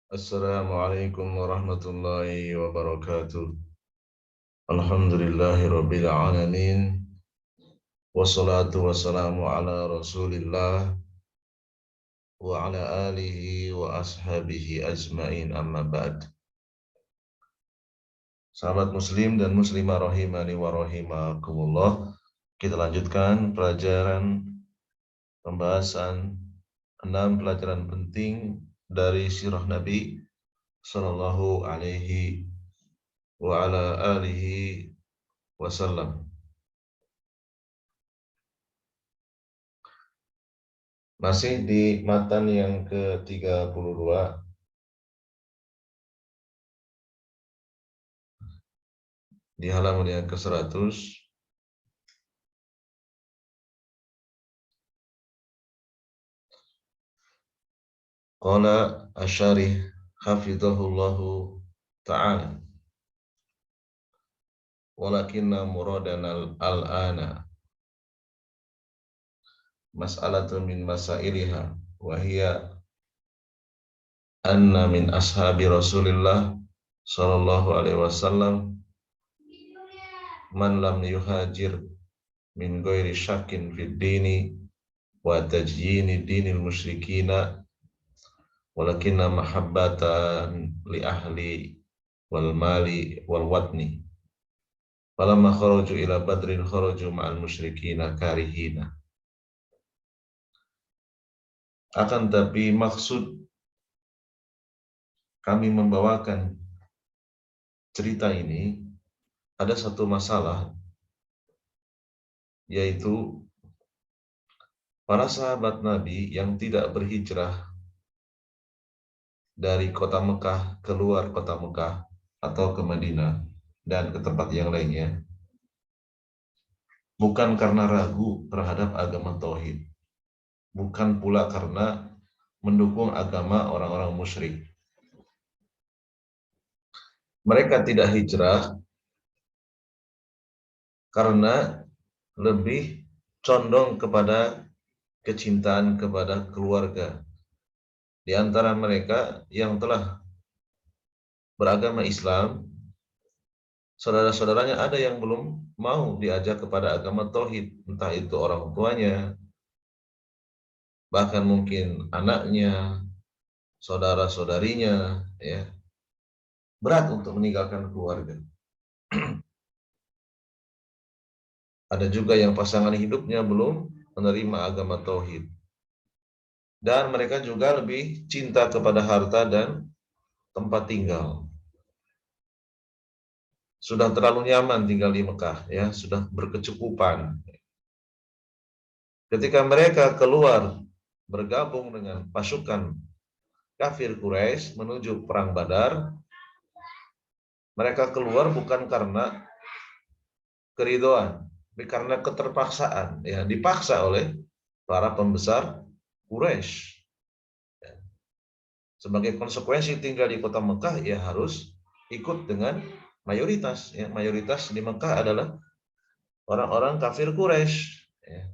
Assalamualaikum warahmatullahi wabarakatuh. Alhamdulillahirabbil alamin. Wassalatu wassalamu ala Rasulillah wa ala alihi wa ashabihi ajmain, amma ba'd. Sahabat muslim dan muslimah rahimani wa rahimakumullah. Kita lanjutkan pembahasan 6 pelajaran penting dari sirah Nabi sallallahu alaihi wa ala alihi wasallam. Masih di matan yang ke-32, di halaman yang ke-100. Qala asyarih hafizahullahu ta'ala, walakinna muradana al-ana mas'alatun min masailiha wa hiya anna min ashabi Rasulillah sallallahu alaihi wasallam man lam yuhajir min ghairi syakkin fid dini wa tajyini dinil musyrikina walakinna mahabbatan li ahli wal mali wal watni falamma kharaju ila badrin kharaju ma'al musyrikina karihina. Akan tapi maksud kami membawakan cerita ini, ada satu masalah, yaitu para sahabat Nabi yang tidak berhijrah dari kota Mekah keluar kota Mekah atau ke Madinah dan ke tempat yang lainnya, bukan karena ragu terhadap agama tauhid, bukan pula karena mendukung agama orang-orang musyrik. Mereka tidak hijrah karena lebih condong kepada kecintaan kepada keluarga. Di antara mereka yang telah beragama Islam, saudara-saudaranya ada yang belum mau diajak kepada agama tauhid, entah itu orang tuanya, bahkan mungkin anaknya, saudara-saudarinya, ya. Berat untuk meninggalkan keluarga. Ada juga yang pasangan hidupnya belum menerima agama tauhid. Dan mereka juga lebih cinta kepada harta dan tempat tinggal. Sudah terlalu nyaman tinggal di Mekah, ya, sudah berkecukupan. Ketika mereka keluar bergabung dengan pasukan kafir Quraisy menuju perang Badar, mereka keluar bukan karena keridhaan, tapi karena keterpaksaan, ya, dipaksa oleh para pembesar Quraisy. Ya. Sebagai konsekuensi tinggal di kota Mekah, ya harus ikut dengan mayoritas. Ya, mayoritas di Mekah adalah orang-orang kafir Quraisy. Ya.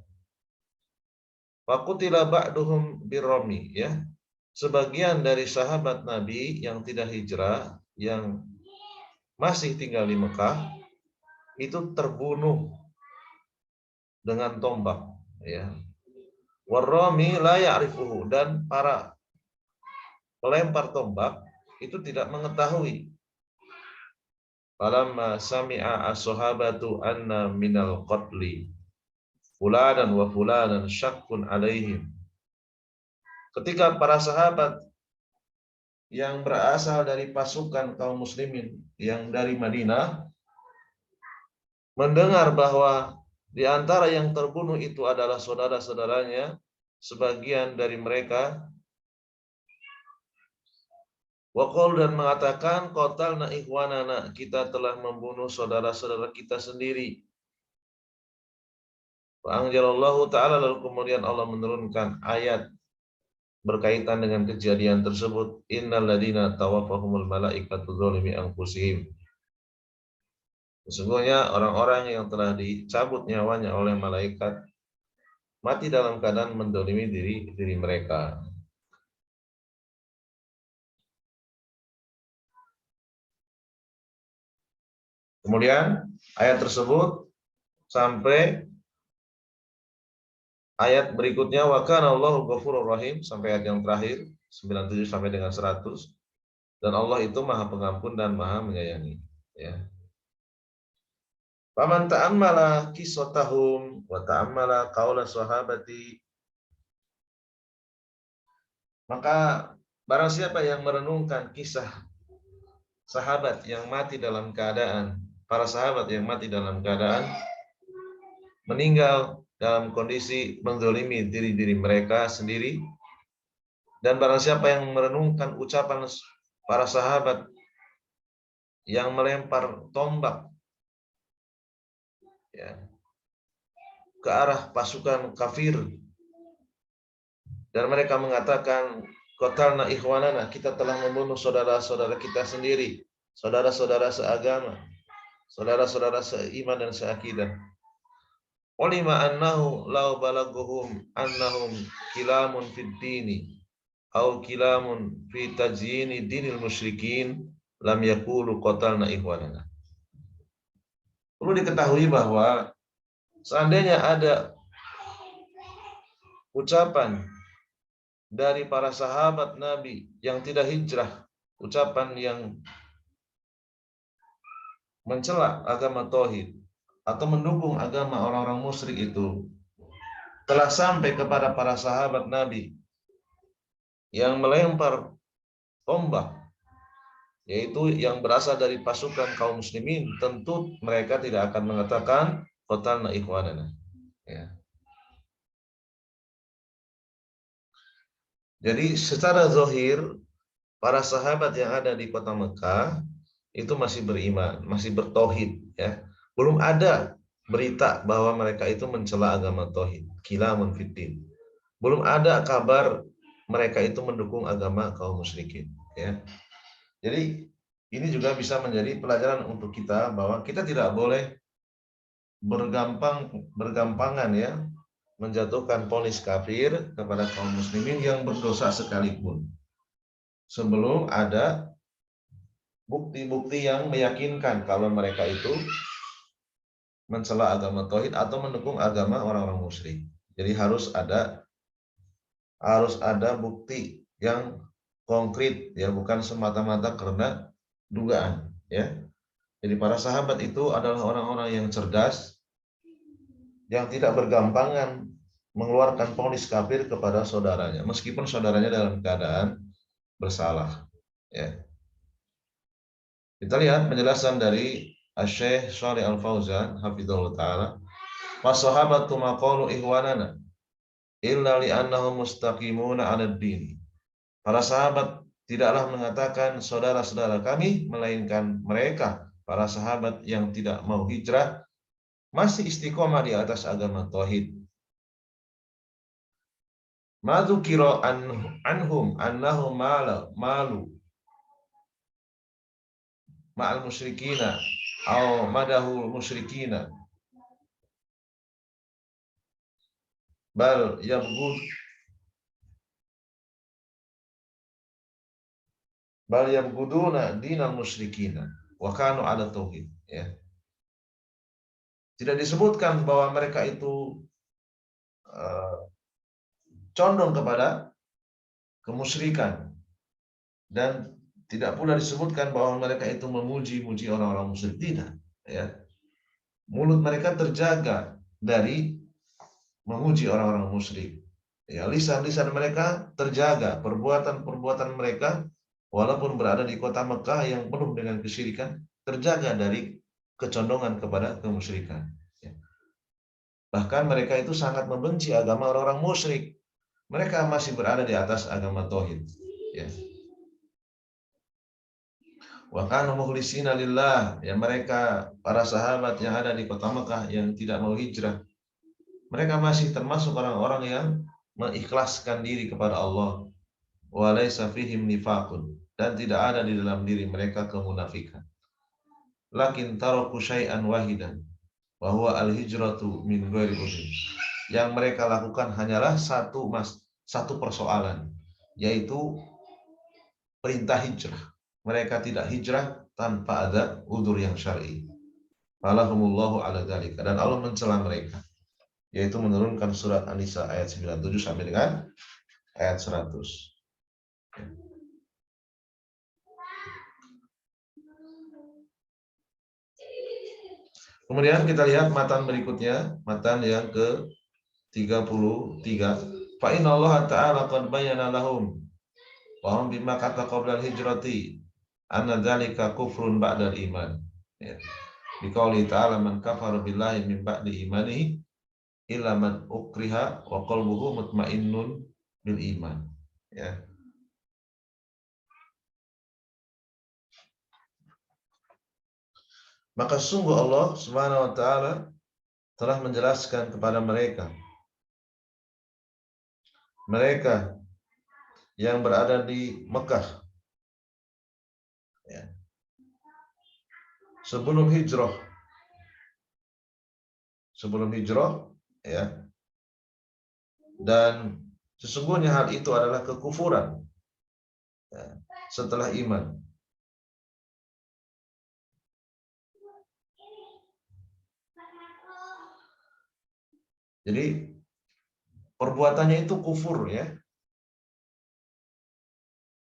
Faqutila ba'duhum birrami, ya. Sebagian dari sahabat Nabi yang tidak hijrah, yang masih tinggal di Mekah, itu terbunuh dengan tombak, ya. Warrami la ya'rifuhu, dan para pelempar tombak itu tidak mengetahui. Falamma sami'a as-sahabatu anna minal qatli fulanan wa fulanan syakkun alaihim. Ketika para sahabat yang berasal dari pasukan kaum muslimin yang dari Madinah mendengar bahwa di antara yang terbunuh itu adalah saudara-saudaranya, sebagian dari mereka waqal, dan mengatakan qatalna ikhwanana, kita telah membunuh saudara-saudara kita sendiri. Fa'anjalallahu ta'ala, lalu kemudian Allah menurunkan ayat berkaitan dengan kejadian tersebut. Innal ladina tawaffahumul malaikatu dzalimi anfusihim. Sesungguhnya orang-orang yang telah dicabut nyawanya oleh malaikat mati dalam keadaan mendolimi diri mereka. Kemudian ayat tersebut sampai ayat berikutnya, wa kana Allahu ghafurur rahim, sampai ayat yang terakhir 97 sampai dengan 100, dan Allah itu Maha Pengampun dan Maha Menyayangi, ya. Faman ta'ammala qissatahum wa ta'ammala qaula sahabati, maka barang siapa yang merenungkan kisah sahabat yang mati dalam keadaan, para sahabat yang mati dalam keadaan meninggal dalam kondisi menzalimi diri mereka sendiri, dan barang siapa yang merenungkan ucapan para sahabat yang melempar tombak, ya, ke arah pasukan kafir, dan mereka mengatakan, qatalna ikhwanana, kita telah membunuh saudara-saudara kita sendiri, saudara-saudara seagama, saudara-saudara seiman dan seakidah. Ulima annahu law balaguhum annahum kilamun fid dini au kilamun fi tazyini dinil musyrikin lam yaqulu qatalna ikhwanana. Perlu diketahui bahwa seandainya ada ucapan dari para sahabat Nabi yang tidak hijrah, ucapan yang mencela agama tauhid atau mendukung agama orang-orang musyrik, itu telah sampai kepada para sahabat Nabi yang melempar tombak, yaitu yang berasal dari pasukan kaum muslimin, tentu mereka tidak akan mengatakan qatalna ikhwanana, ya. Jadi secara zahir para sahabat yang ada di kota Mekah itu masih beriman, masih bertauhid, ya. Belum ada berita bahwa mereka itu mencela agama tauhid, kilamun fiddin. Belum ada kabar mereka itu mendukung agama kaum musyrikin, ya. Jadi ini juga bisa menjadi pelajaran untuk kita bahwa kita tidak boleh bergampangan, ya, menjatuhkan vonis kafir kepada kaum muslimin yang berdosa sekalipun sebelum ada bukti-bukti yang meyakinkan kalau mereka itu mencela agama tauhid atau mendukung agama orang-orang musyrik. Jadi harus ada bukti yang konkret, ya, bukan semata-mata karena dugaan, ya. Jadi para sahabat itu adalah orang-orang yang cerdas, yang tidak bergampangan mengeluarkan vonis kafir kepada saudaranya meskipun saudaranya dalam keadaan bersalah, ya. Kita lihat penjelasan dari Asy-Syaikh Shalih Al-Fauzan hafizahullah taala, "Was-sahabatu maqalu ihwanana illa li'annahum mustaqimuna 'alad din." Para sahabat tidaklah mengatakan saudara-saudara kami, melainkan mereka para sahabat yang tidak mau hijrah masih istiqomah di atas agama tauhid. Ma dzukira anhum annahum malu ma'al musyrikina aw madahul musyrikina bal yabghuduna dinal musyrikina wa kanu ala tauhid, ya. Tidak disebutkan bahwa mereka itu condong kepada kemusyrikan, dan tidak pula disebutkan bahwa mereka itu memuji-muji orang-orang musyrik, tidak, ya. Mulut mereka terjaga dari memuji orang-orang musyrik, ya. Lisan-lisan mereka terjaga, perbuatan-perbuatan mereka walaupun berada di kota Mekah yang penuh dengan kesyirikan terjaga dari kecondongan kepada kemusyrikan, ya. Bahkan mereka itu sangat membenci agama orang-orang musyrik. Mereka masih berada di atas agama tauhid, ya. Wa kanu mukhlisina lillah, ya, mereka para sahabat yang ada di kota Mekah yang tidak mau hijrah, mereka masih termasuk orang-orang yang mengikhlaskan diri kepada Allah. Wa laisa fihim nifaqun, dan tidak ada di dalam diri mereka kemunafikan. Lakin taraku syai'an wahidan wa huwa al-hijratu min ghairi udhur. Yang mereka lakukan hanyalah satu persoalan, yaitu perintah hijrah. Mereka tidak hijrah tanpa ada udzur yang syar'i. falahumullahu ala dzalika, dan Allah mencela mereka, yaitu menurunkan surat An-Nisa ayat 97 sampai dengan ayat 100. Kemudian kita lihat matan berikutnya, matan yang ke-33. Fa inna Allah ta'ala qad bayyana lahum wa hum bima kata qabla al-hijrati anna dzalika kufrun ba'dal iman. Ya. Di qauli ta'ala man kafara billahi min ba'di imanihi illa man ukriha wa qalbuhu mutmainnun bil iman. Ya. Maka sungguh Allah Subhanahu wa taala telah menjelaskan kepada mereka yang berada di Mekah, ya, sebelum hijrah, ya, dan sesungguhnya hal itu adalah kekufuran, ya, setelah iman. Jadi perbuatannya itu kufur, ya.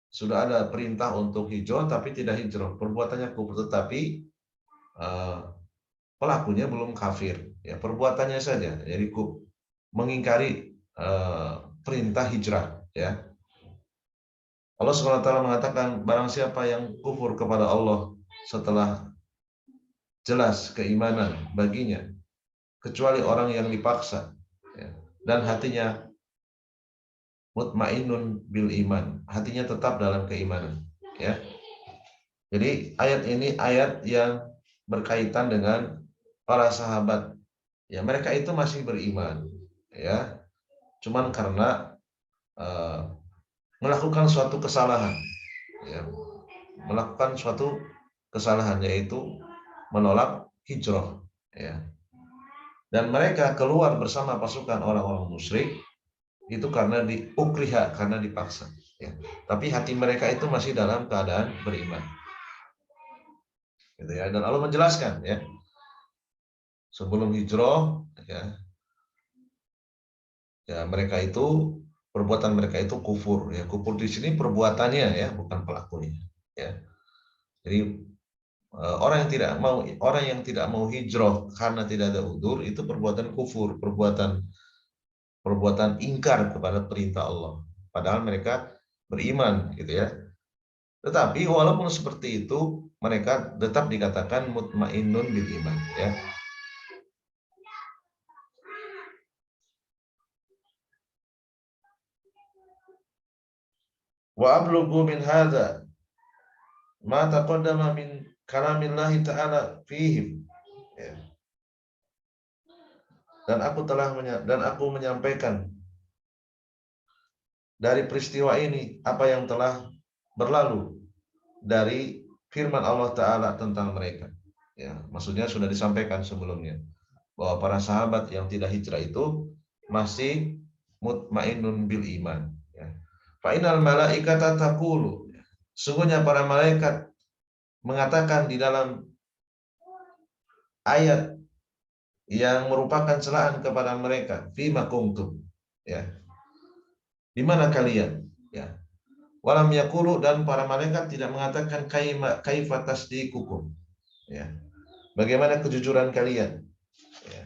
Sudah ada perintah untuk hijrah tapi tidak hijrah, perbuatannya kufur, tetapi pelakunya belum kafir, ya, perbuatannya saja. Jadi mengingkari perintah hijrah, ya. Allah SWT mengatakan barang siapa yang kufur kepada Allah setelah jelas keimanan baginya, kecuali orang yang dipaksa, ya, dan hatinya mutmainnun bil iman, hatinya tetap dalam keimanan, ya. Jadi ayat ini ayat yang berkaitan dengan para sahabat, ya, mereka itu masih beriman, ya, cuman karena melakukan suatu kesalahan, ya, yaitu menolak hijrah, ya. Dan mereka keluar bersama pasukan orang-orang musyrik itu karena diukriha, karena dipaksa, ya. Tapi hati mereka itu masih dalam keadaan beriman, gitu, ya. Dan Allah menjelaskan, ya, sebelum hijrah, ya mereka itu, perbuatan mereka itu kufur, ya. Kufur di sini perbuatannya, ya, bukan pelakunya, ya. Jadi orang yang tidak mau hijrah karena tidak ada udzur itu perbuatan kufur, perbuatan ingkar kepada perintah Allah. Padahal mereka beriman, gitu, ya. Tetapi walaupun seperti itu, mereka tetap dikatakan mutmainnun bil iman, ya. Wa ablughu min hadza ma taqaddama min kalamillahi ta'ala fihim, ya. Dan aku menyampaikan dari peristiwa ini apa yang telah berlalu dari firman Allah Ta'ala tentang mereka, ya. Maksudnya sudah disampaikan sebelumnya bahwa para sahabat yang tidak hijrah itu masih mutmainnun bil iman, ya. Fa innal malaikata taqulu, sungguhnya para malaikat mengatakan di dalam ayat yang merupakan celaan kepada mereka, fima kuntum, ya, di mana kalian, ya. Walam yaqulu, dan para malaikat tidak mengatakan kaifa tasdiqukum, ya, bagaimana kejujuran kalian, ya.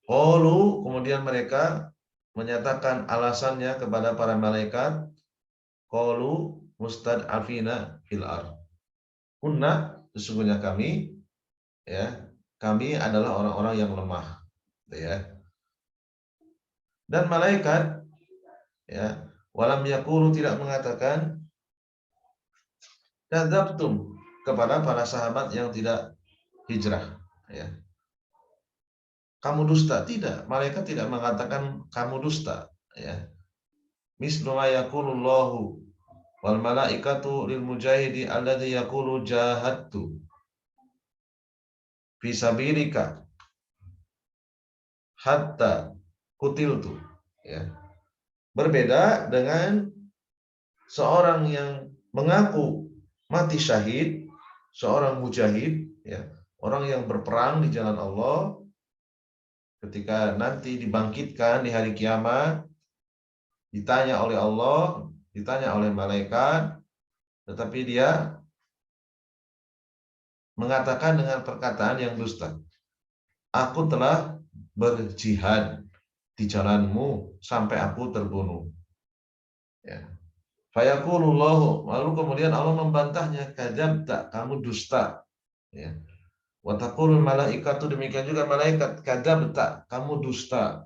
Qalu, kemudian mereka menyatakan alasannya kepada para malaikat, qalu mustad'afina fil ard, kunna, sesungguhnya kami, ya, kami adalah orang-orang yang lemah, ya. Dan malaikat, ya, walam yaqulu, tidak mengatakan kadzabtum kepada para sahabat yang tidak hijrah, ya, kamu dusta, tidak. Malaikat tidak mengatakan kamu dusta, ya. Mislu ma yaqulullahu wal malaikatu lil mujahidi alladzi yaqulu jahadtu fi sabilika hatta kutiltu, ya. Berbeda dengan seorang yang mengaku mati syahid seorang mujahid, ya, orang yang berperang di jalan Allah, ketika nanti dibangkitkan di hari kiamat, ditanya oleh Allah, ditanya oleh malaikat, tetapi dia mengatakan dengan perkataan yang dusta. Aku telah berjihad di jalanmu sampai aku terbunuh. Ya. Fayaqulullahu, lalu kemudian Allah membantahnya, kadzabta, kamu dusta. Ya. Wa taqulul malaikatu, demikian juga malaikat, kadzabta, kamu dusta.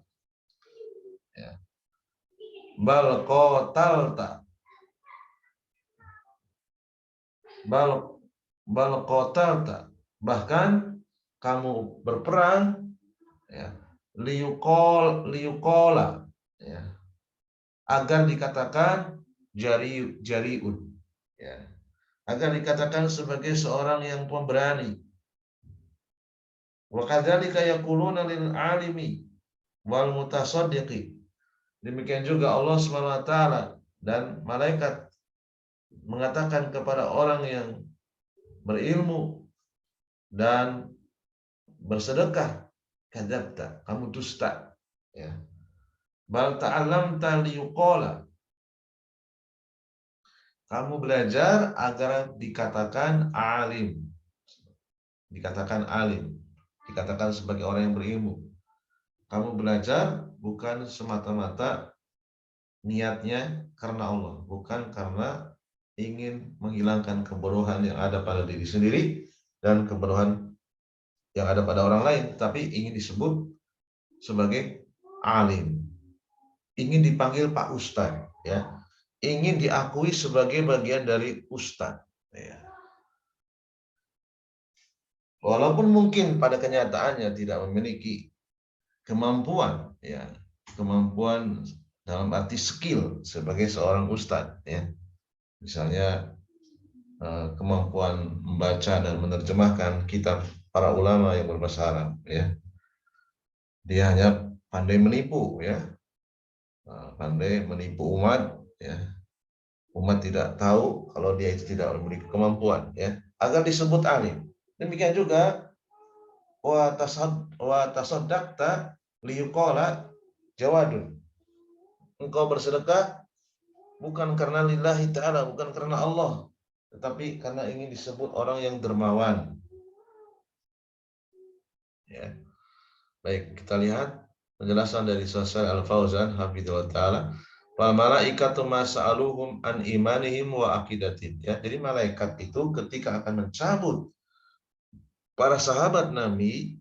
Ya. Bal qatalta, bal qatalta, bahkan kamu berperang, ya, liyuqala, ya, agar dikatakan jariun, ya, agar dikatakan sebagai seorang yang pemberani. Wa kadzalika yaquluna lil alimi wal mutasaddiqi, demikian juga Allah SWT dan malaikat mengatakan kepada orang yang berilmu dan bersedekah, kadzabta, kamu dusta. Ya. Bal ta'allamta liyuqala, kamu belajar agar dikatakan alim. Dikatakan alim, dikatakan sebagai orang yang berilmu. Kamu belajar bukan semata-mata niatnya karena Allah, bukan karena ingin menghilangkan kebodohan yang ada pada diri sendiri dan kebodohan yang ada pada orang lain, tapi ingin disebut sebagai alim, ingin dipanggil Pak Ustadz, ya, ingin diakui sebagai bagian dari Ustadz, ya. Walaupun mungkin pada kenyataannya tidak memiliki kemampuan, ya, kemampuan dalam arti skill sebagai seorang Ustadz, ya. Misalnya kemampuan membaca dan menerjemahkan kitab para ulama yang berbahasa Arab, ya. Dia hanya pandai menipu, ya, pandai menipu umat, ya. Umat tidak tahu kalau dia itu tidak memiliki kemampuan, ya, agar disebut alim. Demikian juga wa tasaddaqta liyuqala jawadun, engkau bersedekah bukan karena lillahi ta'ala, bukan karena Allah, tetapi karena ingin disebut orang yang dermawan. Ya. Baik, kita lihat penjelasan dari Syaikh Al-Fauzan hafizahullah taala. Wal malaikatu mas'aluhum an imanihim wa aqidatihim. Ya, jadi malaikat itu ketika akan mencabut para sahabat Nabi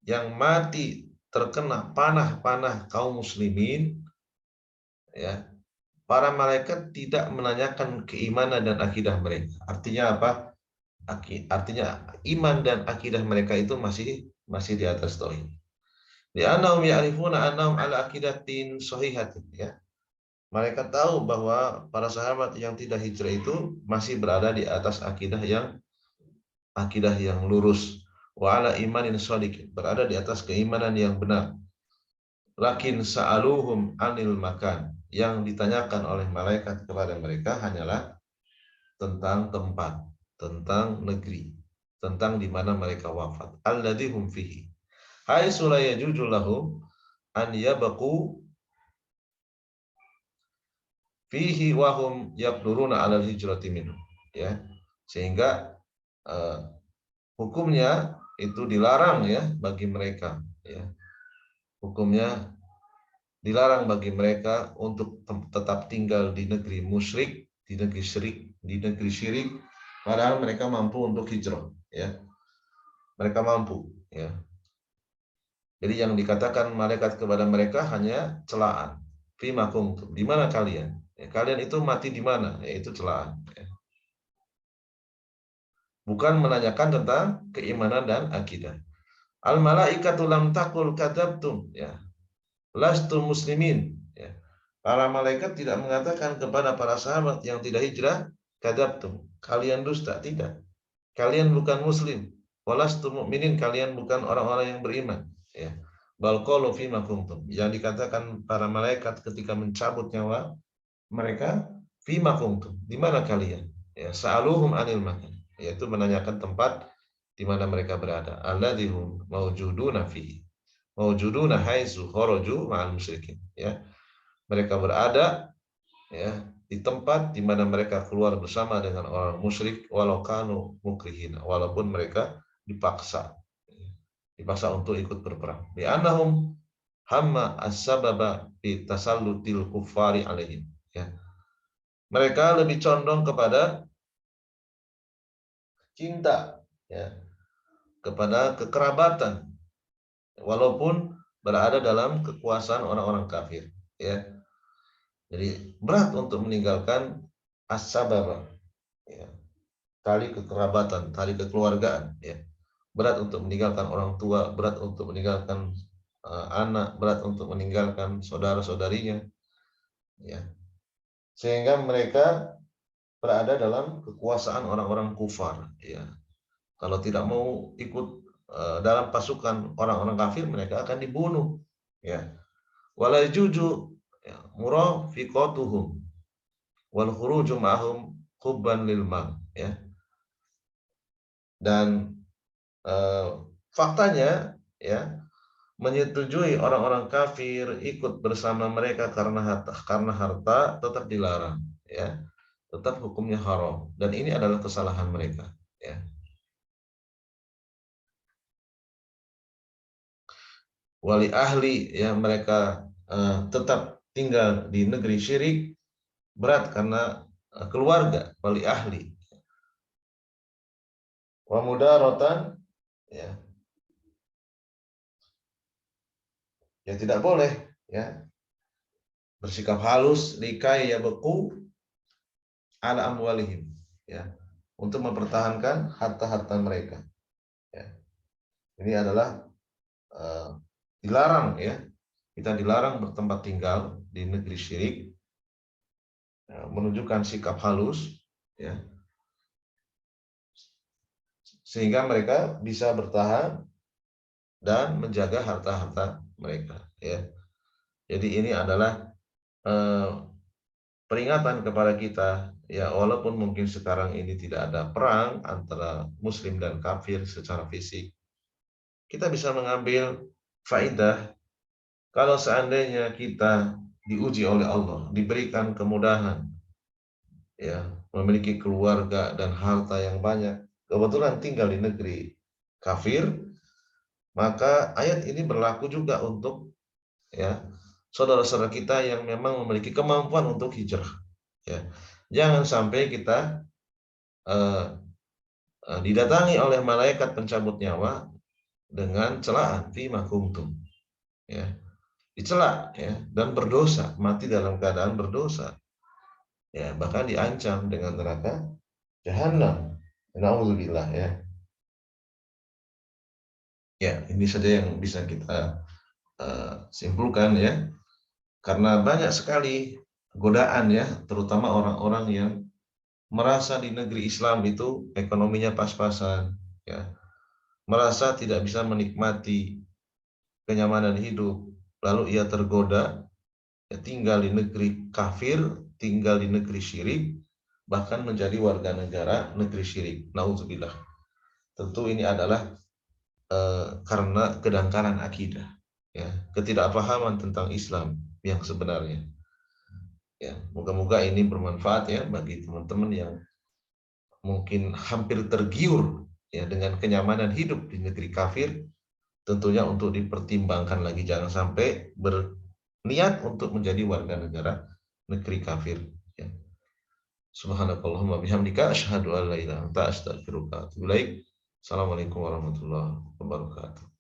yang mati terkena panah-panah kaum muslimin, ya, para malaikat tidak menanyakan keimanan dan akidah mereka. Artinya apa? Artinya iman dan akidah mereka itu masih di atas tauhid. Li'annahum ya'rifuna annahum ala aqidatin shahihatin, ya. Mereka tahu bahwa para sahabat yang tidak hijrah itu masih berada di atas akidah yang lurus, wa ala imanin shadiqin, berada di atas keimanan yang benar. Lakin sa'aluhum anil makan, yang ditanyakan oleh malaikat kepada mereka hanyalah tentang tempat, tentang negeri, tentang di mana mereka wafat. Alladzi hum fihi. Haitsu la yajuzu lahum an yabqu fihi wa hum yaqduruna 'alal hijrati minhu. Ya. Sehingga hukumnya itu dilarang, ya, bagi mereka, ya. Hukumnya dilarang bagi mereka untuk tetap tinggal di negeri musyrik, di negeri syirik, padahal mereka mampu untuk hijrah, ya. Mereka mampu, ya. Jadi yang dikatakan malaikat kepada mereka hanya celaan. Fima kuntum, di mana kalian? Ya, kalian itu mati di mana? Yaitu celaan, ya. Bukan menanyakan tentang keimanan dan akidah. Al malaikatu lam taqul kadzabtum, ya. Lastu muslimin, ya. Para malaikat tidak mengatakan kepada para sahabat yang tidak hijrah, kadzabtum, kalian dusta, tidak. Kalian bukan muslim. Walastu mu'minin, kalian bukan orang-orang yang beriman, ya. Bal qalu fima kuntum, yang dikatakan para malaikat ketika mencabut nyawa mereka, fima kuntum, di mana kalian? Ya, sa'aluhum anil makan. yaitu menanyakan tempat di mana mereka berada. Alladzihum mawjuduna fi mawjuduna haitsu kharaju ma'al musyrikin, ya. Mereka berada, ya, di tempat di mana mereka keluar bersama dengan orang musyrik walau kanu mukrihin, walaupun mereka dipaksa untuk ikut berperang. Bi annahum hamma as-sababa fi tasallutil kuffari alaihim, ya. Mereka lebih condong kepada cinta, ya, kepada kekerabatan walaupun berada dalam kekuasaan orang-orang kafir, ya. Jadi berat untuk meninggalkan as-sababa, ya, tali kekerabatan, tali kekeluargaan, ya. Berat untuk meninggalkan orang tua, berat untuk meninggalkan anak, berat untuk meninggalkan saudara-saudarinya, ya. Sehingga mereka berada dalam kekuasaan orang-orang kufar, ya. Kalau tidak mau ikut dalam pasukan orang-orang kafir, mereka akan dibunuh, ya. Wala juju, ya, murafiqatuhum wal khuruju ma'hum hubban lil mal, ya. Dan faktanya, ya, menyetujui orang-orang kafir ikut bersama mereka karena harta tetap dilarang, ya. Tetap hukumnya haram, dan ini adalah kesalahan mereka, ya. Wali ahli, ya, mereka tetap tinggal di negeri syirik berat karena keluarga wali ahli. Wa mudarotan, ya, ya tidak boleh, ya, bersikap halus likai ya beku ala amwalihim, ya, untuk mempertahankan harta-harta mereka, ya. Ini adalah dilarang, ya, kita dilarang bertempat tinggal di negeri syirik, ya, menunjukkan sikap halus, ya, sehingga mereka bisa bertahan dan menjaga harta-harta mereka, ya. Jadi ini adalah peringatan kepada kita, ya, walaupun mungkin sekarang ini tidak ada perang antara muslim dan kafir secara fisik, kita bisa mengambil faidah kalau seandainya kita diuji oleh Allah, diberikan kemudahan, ya, memiliki keluarga dan harta yang banyak, kebetulan tinggal di negeri kafir, maka ayat ini berlaku juga untuk, ya, saudara-saudara kita yang memang memiliki kemampuan untuk hijrah, ya. Jangan sampai kita didatangi oleh malaikat pencabut nyawa dengan celaan fi makuntum, ya, dicela, ya, dan berdosa, mati dalam keadaan berdosa, ya, bahkan diancam dengan neraka jahanam. Nauzubillah, ya. Ya, ini saja yang bisa kita simpulkan, ya, karena banyak sekali godaan, ya, terutama orang-orang yang merasa di negeri Islam itu ekonominya pas-pasan, ya, merasa tidak bisa menikmati kenyamanan hidup, lalu ia tergoda, ya, tinggal di negeri kafir, tinggal di negeri syirik, bahkan menjadi warga negara negeri syirik. Nauzubillah. Tentu ini adalah karena kedangkalan akidah, ya, ketidakpahaman tentang Islam yang sebenarnya. Ya, moga-moga ini bermanfaat, ya, bagi teman-teman yang mungkin hampir tergiur, ya, dengan kenyamanan hidup di negeri kafir. Tentunya untuk dipertimbangkan lagi, jangan sampai berniat untuk menjadi warga negara negeri kafir, ya. Subhanakallahumma bihamdika asyhadu an la ilaha illa anta astaghfiruka wa atubu ilaik. Assalamualaikum warahmatullahi wabarakatuh.